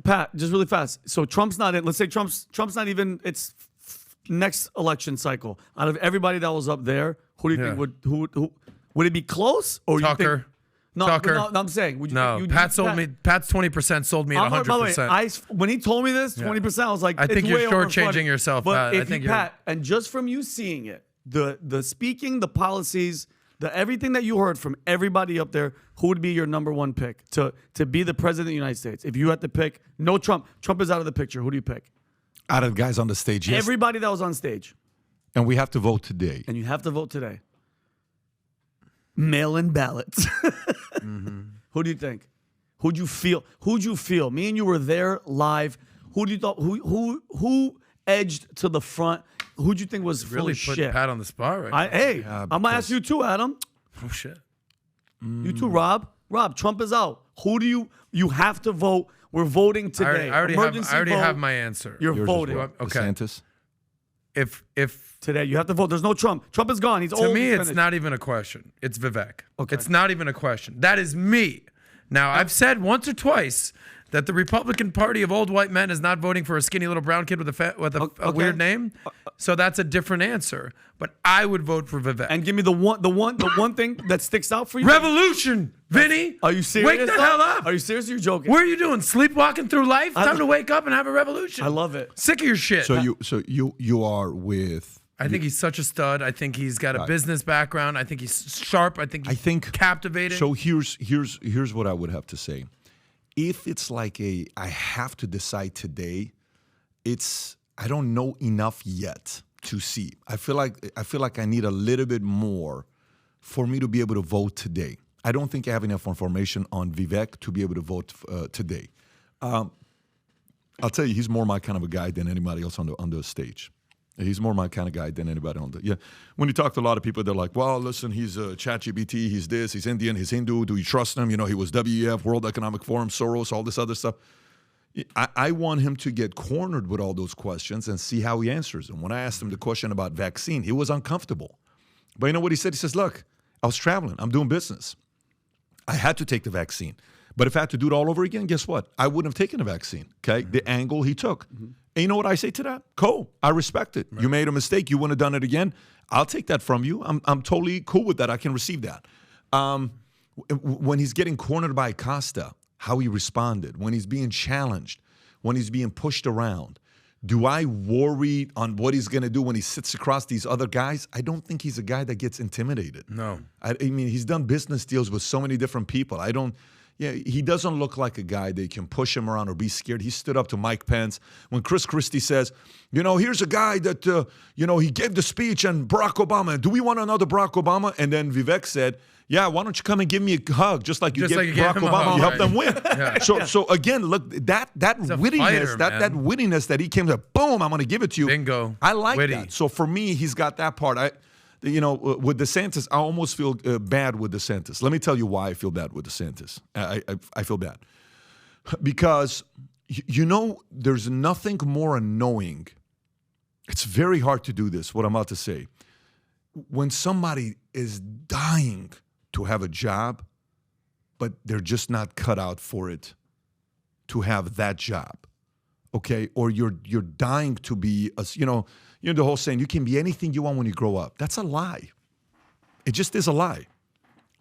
Pat, just really fast. So Trump's not in. Let's say Trump's not even. It's next election cycle. Out of everybody that was up there, who do you think would it be close? Or Tucker. You think, no, Tucker. No, I'm saying. Would you, no, Pat sold me. Pat's 20% sold me at 100%. By the way, when he told me this, 20%, I was like, I think it's you're way shortchanging yourself. But I think Pat, and just from you seeing it, the speaking, the policies, everything that you heard from everybody up there, who would be your number one pick to be the president of the United States? If you had to pick, no Trump. Trump is out of the picture. Who do you pick? Out of the guys on the stage, yes. Everybody that was on stage. And we have to vote today. And you have to vote today. Mail-in ballots. Who do you think? Who'd you feel? Me and you were there live. Who do you thought? Who edged to the front? Who'd you think was full really of put shit? Pat on the spot right now. Hey, I'm gonna ask you too, Adam. Oh shit. You too, Rob. Rob, Trump is out. Who do you have to vote? We're voting today. I already have my answer. You're voting. Okay. DeSantis? If today you have to vote. There's no Trump. Trump is gone. He's old. To me, he's it's not even a question. It's Vivek. Okay. It's not even a question. That is me. Now, I've said once or twice that the Republican Party of old white men is not voting for a skinny little brown kid with a weird name. So that's a different answer. But I would vote for Vivek. And give me the one thing that sticks out for you. Revolution, Vinny. Are you serious? Wake the hell up. Are you serious or are you joking? What are you doing? Sleepwalking through life? Time to wake up and have a revolution. I love it. Sick of your shit. So you are with. I think he's such a stud. I think he's got a business background. I think he's sharp. I think he's captivating. So here's what I would have to say. If it's like I have to decide today, I don't know enough yet to see. I feel like I need a little bit more for me to be able to vote today. I don't think I have enough information on Vivek to be able to vote today. I'll tell you, he's more my kind of a guy than anybody else on the stage. He's more my kind of guy than anybody on the. Yeah. When you talk to a lot of people, they're like, well, listen, he's ChatGPT, he's this, he's Indian, he's Hindu. Do you trust him? You know, he was WEF, World Economic Forum, Soros, all this other stuff. I want him to get cornered with all those questions and see how he answers them. When I asked him the question about vaccine, he was uncomfortable. But you know what he said? He says, look, I was traveling. I'm doing business. I had to take the vaccine. But if I had to do it all over again, guess what? I wouldn't have taken the vaccine, okay? The angle he took. And you know what I say to that? Cool. I respect it. Right. You made a mistake. You wouldn't have done it again. I'll take that from you. I'm totally cool with that. I can receive that. When he's getting cornered by Costa, how he responded, when he's being challenged, when he's being pushed around, do I worry on what he's going to do when he sits across these other guys? I don't think he's a guy that gets intimidated. No. I mean, he's done business deals with so many different people. He doesn't look like a guy that can push him around or be scared. He stood up to Mike Pence. When Chris Christie says, here's a guy that, he gave the speech and Barack Obama. Do we want another Barack Obama? And then Vivek said, yeah, why don't you come and give me a hug just like you gave Barack Obama. You helped them win. Yeah. So again, look, that wittiness, fighter, that wittiness that he came to, boom, I'm going to give it to you. Bingo. I like that. So for me, he's got that part. With DeSantis, I almost feel bad with DeSantis. Let me tell you why I feel bad with DeSantis. I feel bad. Because, there's nothing more annoying. It's very hard to do this, what I'm about to say. When somebody is dying to have a job, but they're just not cut out for it to have that job, okay? Or you're dying to be, the whole saying, you can be anything you want when you grow up. That's a lie. It just is a lie.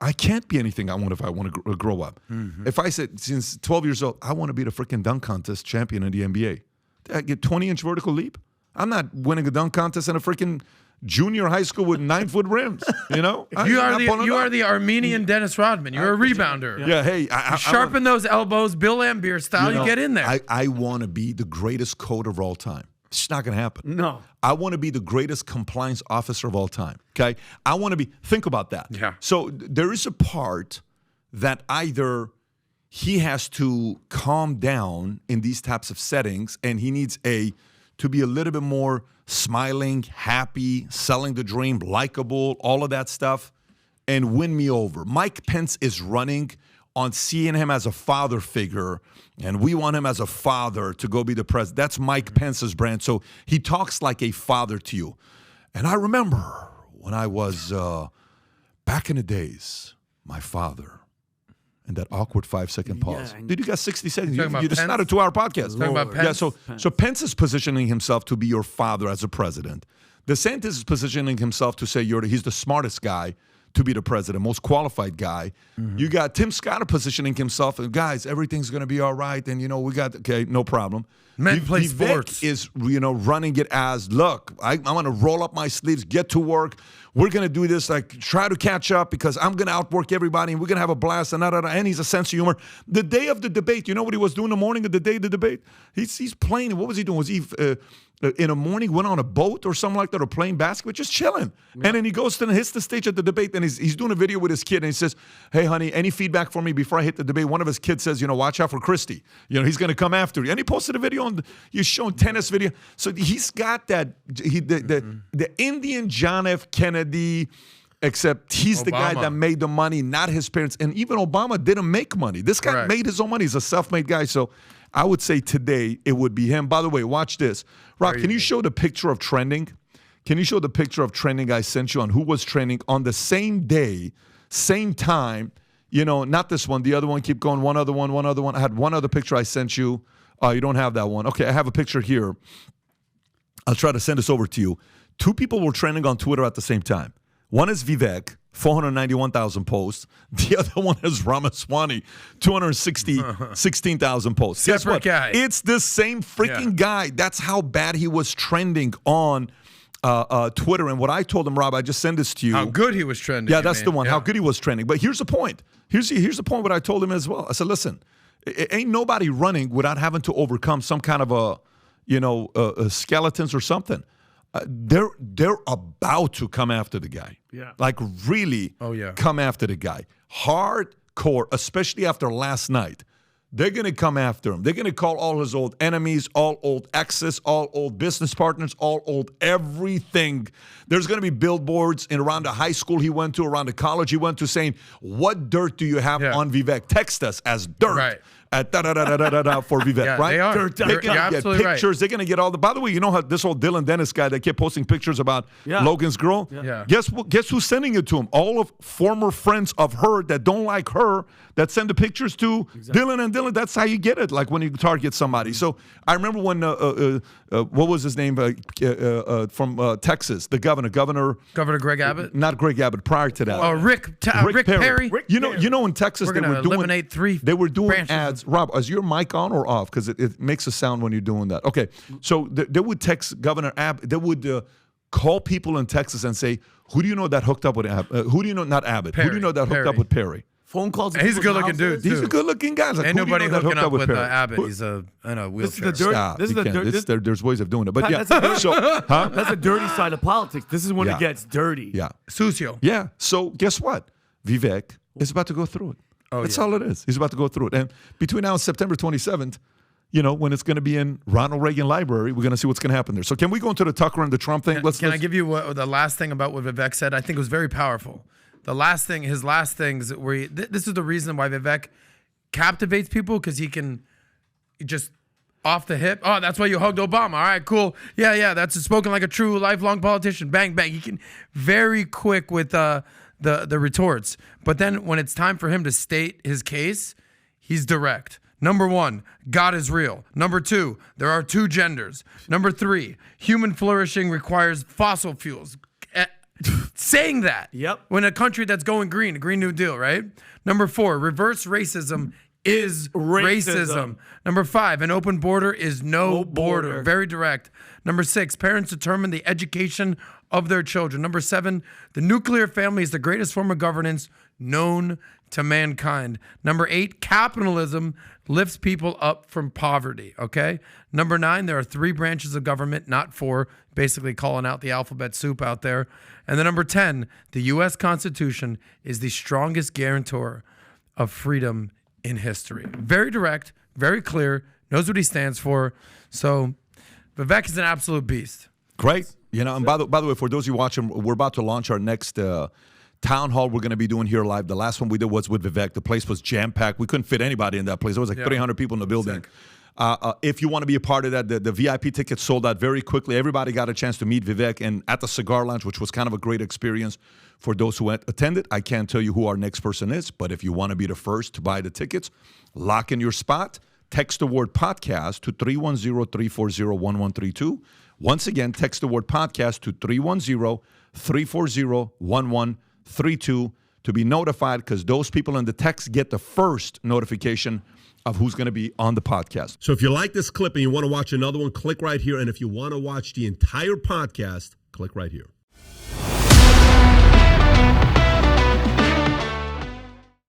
I can't be anything I want if I want to grow up. Mm-hmm. If I said, since 12 years old, I want to be the freaking dunk contest champion in the NBA. I get 20-inch vertical leap. I'm not winning a dunk contest in a freaking junior high school with 9-foot rims. You are the Armenian Dennis Rodman. You're a rebounder. Yeah. Hey, I sharpen those elbows, Bill Laimbeer style. You get in there. I want to be the greatest coder of all time. It's not going to happen. No. I want to be the greatest compliance officer of all time. Okay. I want to be. Think about that. Yeah. So there is a part that either he has to calm down in these types of settings, and he needs to be a little bit more smiling, happy, selling the dream, likable, all of that stuff, and win me over. Mike Pence is running on seeing him as a father figure, and we want him as a father to go be the president. That's Mike Pence's brand. So he talks like a father to you. And I remember when I was back in the days, my father, And that awkward 5-second pause. and- Dude, you got 60 seconds. Talking about It's not Pence? a 2-hour podcast. Talking about Yeah, Pence? so Pence is positioning himself to be your father as a president. DeSantis is positioning himself to say he's the smartest guy to be the president, most qualified guy. You got Tim Scott positioning himself, and guys, everything's going to be all right, and we got no problem. Men play Vivek sports. is running it as, look, I'm going to roll up my sleeves, get to work. We're going to do this, try to catch up because I'm going to outwork everybody and we're going to have a blast. And he's a sense of humor. The day of the debate, you know what he was doing the morning of the day of the debate? He's playing. What was he doing? Was he in the morning went on a boat or something like that or playing basketball, just chilling? Yeah. And then he goes to hits the stage at the debate and he's doing a video with his kid and he says, hey, honey, any feedback for me before I hit the debate? One of his kids says, watch out for Christie. He's going to come after you. And he posted a video he's showing tennis video. So he's got that, the Indian John F. Kennedy, except he's the guy that made the money, not his parents. And even Obama didn't make money. This guy made his own money. He's a self-made guy. So I would say today it would be him. By the way, watch this. Rob, can you show the picture of trending? Can you show the picture of trending I sent you on who was trending on the same day, same time? Not this one. The other one. Keep going. One other one. I had one other picture I sent you. You don't have that one. Okay, I have a picture here. I'll try to send this over to you. 2 people were trending on Twitter at the same time. One is Vivek, 491,000 posts. The other one is Ramaswamy, 16,000 posts. Guess what? Guy. It's the same freaking guy. That's how bad he was trending on Twitter. And what I told him, Rob, I just sent this to you. How good he was trending. Yeah, that's the one. Yeah. How good he was trending. But here's the point. Here's the point what I told him as well. I said, listen, ain't nobody running without having to overcome some kind of skeletons or something. They're about to come after the guy. Yeah. Like really come after the guy. Hardcore, especially after last night. They're going to come after him. They're going to call all his old enemies, all old exes, all old business partners, all old everything. There's going to be billboards around the high school he went to, around the college he went to saying, what dirt do you have on Vivek? Text us as dirt. At for Vivek, right? They are. They're going to get pictures. Right. They're going to get all the. By the way, you know how this old Dylan Dennis guy that kept posting pictures about Logan's girl? Yeah. Guess who's sending it to him? All of former friends of her that don't like her that send the pictures to Dylan and Dylan. That's how you get it. Like when you target somebody. So I remember when what was his name from Texas? The governor Greg Abbott. Not Greg Abbott. Prior to that, Rick Perry. You know in Texas they were doing ads. Rob, is your mic on or off? Because it makes a sound when you're doing that. Okay, so they would text Governor Abbott. They would call people in Texas and say, "Who do you know that hooked up with Abbott? Who do you know not Abbott? Perry. Who do you know that hooked up with Perry?" Phone calls. And he's a good-looking dude. He's a good-looking guy. Like, ain't nobody hooking up with Perry? Abbott. He's in a wheelchair. There's ways of doing it, but that's a dirty side of politics. This is when it gets dirty. Yeah, Sucio. Yeah. So guess what? Vivek is about to go through it. That's all it is. He's about to go through it. And between now and September 27th, when it's going to be in Ronald Reagan Library, we're going to see what's going to happen there. So can we go into the Tucker and the Trump thing? Can I give you the last thing about what Vivek said? I think it was very powerful. His last things where this is the reason why Vivek captivates people, because he can just off the hip. Oh, that's why you hugged Obama. All right, cool. Yeah. That's spoken like a true lifelong politician. Bang, bang. He can very quick with the retorts. But then when it's time for him to state his case, he's direct. Number 1, God is real. Number 2, there are 2 genders. Number 3, human flourishing requires fossil fuels. Saying that when a country that's going green, a Green New Deal, right? Number 4, reverse racism is racism. Number 5, an open border is no border. Very direct. Number 6, parents determine the education of their children. Number 7, the nuclear family is the greatest form of governance known to mankind. Number 8, capitalism lifts people up from poverty, okay? Number 9, there are 3 branches of government, not 4, basically calling out the alphabet soup out there. And then number 10, the U.S. Constitution is the strongest guarantor of freedom in history. Very direct, very clear, knows what he stands for. So Vivek is an absolute beast. Great. And by the way, for those of you watching, we're about to launch our next town hall we're going to be doing here live. The last one we did was with Vivek. The place was jam-packed. We couldn't fit anybody in that place. There was like 300 people in the building. If you want to be a part of that, the VIP tickets sold out very quickly. Everybody got a chance to meet Vivek and at the Cigar Lounge, which was kind of a great experience for those who attended. I can't tell you who our next person is, but if you want to be the first to buy the tickets, lock in your spot. Text the word podcast to 310-340-1132. Once again, text the word podcast to 310-340-1132 to be notified, because those people in the text get the first notification of who's going to be on the podcast. So if you like this clip and you want to watch another one, click right here. And if you want to watch the entire podcast, click right here.